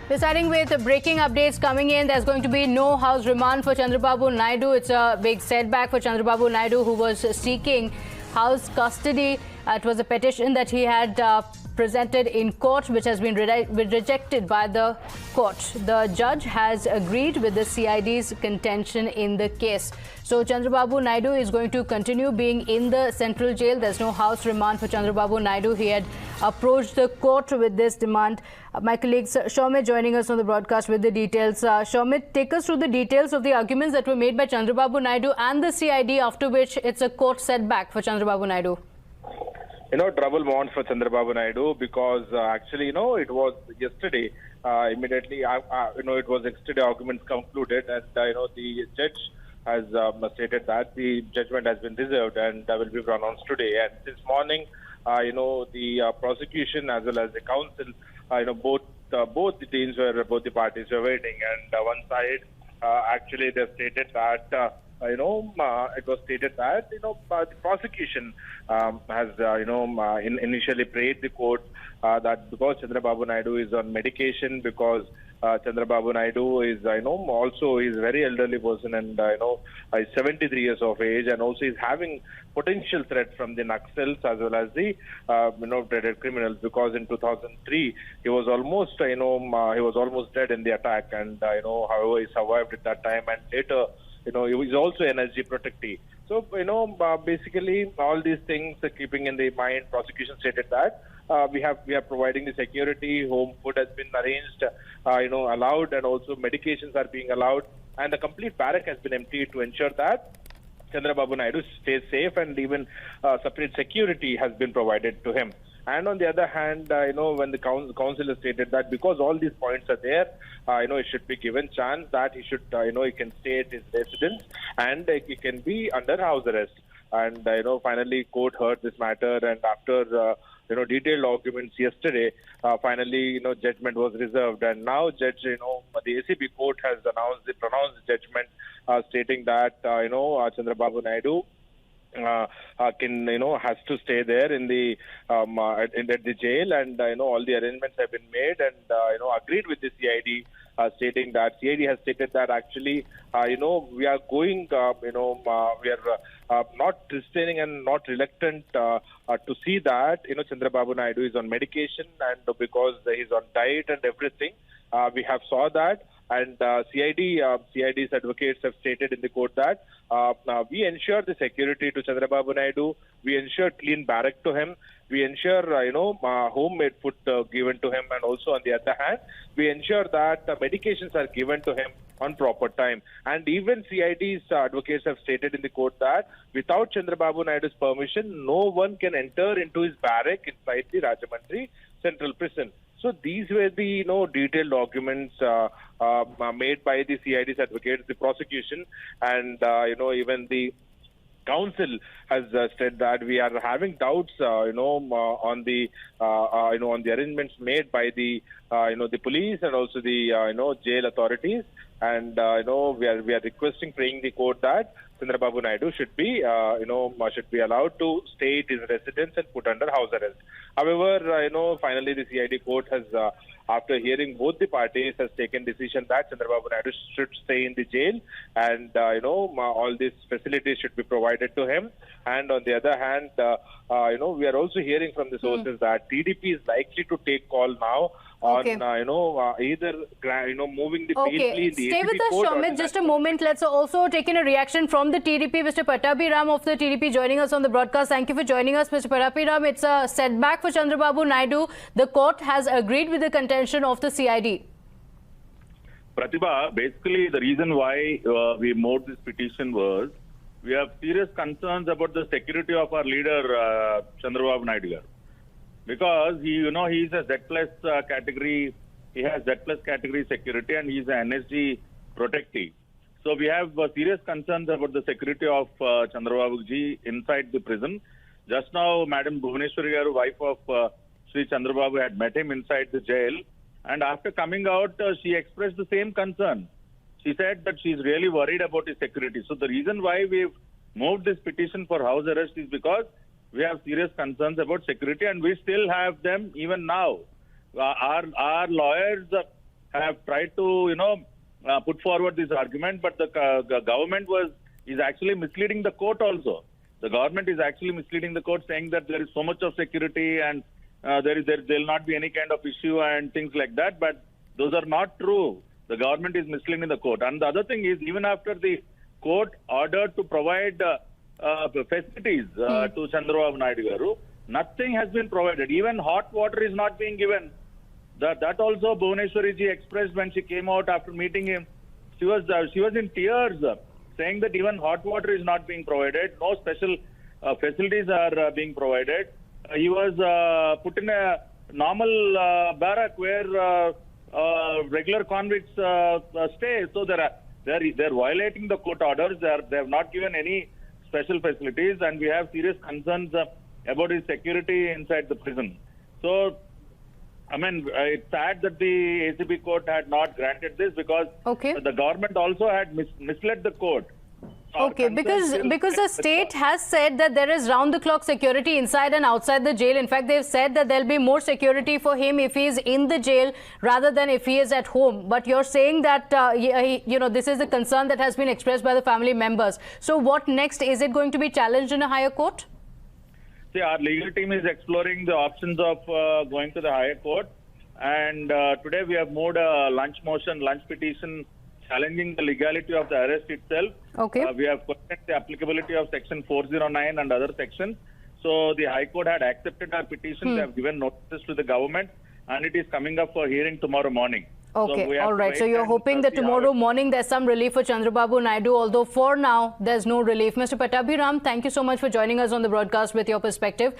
We're starting with breaking updates coming in. There's going to be no house remand for Chandrababu Naidu. It's a big setback for Chandrababu Naidu, who was seeking house custody. It was a petition that he had presented in court, which has been rejected by the court. The judge has agreed with the CID's contention in the case. So Chandrababu Naidu is going to continue being in the central jail. There's no house remand for Chandrababu Naidu. He had approached the court with this demand. My colleague Shomit joining us on the broadcast with the details. Shomit, take us through the details of the arguments that were made by Chandrababu Naidu and the CID, after which it's a court setback for Chandrababu Naidu. Trouble mounts for Chandrababu Naidu because actually, it was yesterday, immediately, it was yesterday arguments concluded, and, the judge has stated that the judgment has been reserved and will be pronounced today. And this morning, the prosecution as well as the counsel, both the parties were waiting, and one side, actually, they stated that it was stated that the prosecution has initially prayed the court that because Chandrababu Naidu is on medication, because Chandrababu Naidu is also is a very elderly person, and is 73 years of age, and also is having potential threat from the Naxals as well as the dreaded criminals, because in 2003 he was almost dead in the attack, and however he survived at that time, and later he is also an SG protectee. So, basically all these things keeping in the mind, prosecution stated that we are providing the security, home food has been arranged, allowed, and also medications are being allowed, and the complete barrack has been emptied to ensure that Chandrababu Naidu stays safe, and even separate security has been provided to him. And on the other hand, when the council has stated that because all these points are there, it should be given chance that he should, he can stay at his residence, and he can be under house arrest. And, finally, court heard this matter, and after, detailed arguments yesterday, finally, judgment was reserved. And now, judge, the ACB court has pronounced judgment, stating that, Chandrababu Naidu has to stay there in the at the jail, and all the arrangements have been made, and agreed with the CID, stating that CID has stated that actually we are going we are not restraining and not reluctant to see that Chandrababu Naidu is on medication, and because he's on diet and everything, we have saw that. And CID's advocates have stated in the court that we ensure the security to Chandrababu Naidu, we ensure clean barrack to him, we ensure homemade food given to him, and also on the other hand, we ensure that medications are given to him on proper time. And even CID's advocates have stated in the court that without Chandrababu Naidu's permission, no one can enter into his barrack inside the Rajahmundry Central Prison. So these were the detailed documents made by the CID's advocates, the prosecution, and even the council has said that we are having doubts, on the arrangements made by the the police and also the jail authorities, and we are requesting, praying the court that Chandrababu Naidu should be allowed to stay at his residence and put under house arrest. However, finally the CID court has, after hearing both the parties, has taken decision that Chandrababu Naidu should stay in the jail, and all these facilities should be provided to him. And on the other hand, we are also hearing from the sources that TDP is likely to take call now on either moving the bail plea in the Stay with us, Shomit, just a moment. Let's also take in a reaction from the TDP. Mr. Pattabhi Ram of the TDP joining us on the broadcast. Thank you for joining us, Mr. Pattabhi Ram. It's a setback for Chandrababu Naidu. The court has agreed with the contention of the CID. Pratibha, basically the reason why we moved this petition was we have serious concerns about the security of our leader, Chandrababu Naidu. Because he is a Z+ category, he has Z+ category security, and he is an NSG protectee. So we have serious concerns about the security of Chandrababu ji inside the prison. Just now, Madam Bhuvaneshwari Garu, wife of Sri Chandrababu, had met him inside the jail, and after coming out, she expressed the same concern. She said that she is really worried about his security. So the reason why we've moved this petition for house arrest is because we have serious concerns about security, and we still have them even now. Our lawyers have tried to, put forward this argument, but the government is actually misleading the court also. The government is actually misleading the court, saying that there is so much of security and there will not be any kind of issue and things like that. But those are not true. The government is misleading the court. And the other thing is, even after the court ordered to provide facilities to Chandrababu Naidu Garu, nothing has been provided. Even hot water is not being given. That also Bhuvaneshwari ji expressed when she came out after meeting him. She was in tears, saying that even hot water is not being provided. No special facilities are being provided. He was put in a normal barrack where regular convicts stay. So they're violating the court orders. They have not given any special facilities, and we have serious concerns about his security inside the prison. So, I mean, it's sad that the ACB court had not granted this, because the government also had misled the court. Okay, because the state has said that there is round-the-clock security inside and outside the jail. In fact, they've said that there'll be more security for him if he is in the jail rather than if he is at home. But you're saying that, this is the concern that has been expressed by the family members. So what next? Is it going to be challenged in a higher court? See, our legal team is exploring the options of going to the higher court. And today we have moved a lunch petition challenging the legality of the arrest itself. Okay. We have questioned the applicability of Section 409 and other sections. So the High Court had accepted our petition. They have given notices to the government, and it is coming up for hearing tomorrow morning. Okay, all right. So you're hoping that tomorrow morning there's some relief for Chandrababu Naidu, although for now there's no relief. Mr. Pattabhiram, thank you so much for joining us on the broadcast with your perspective.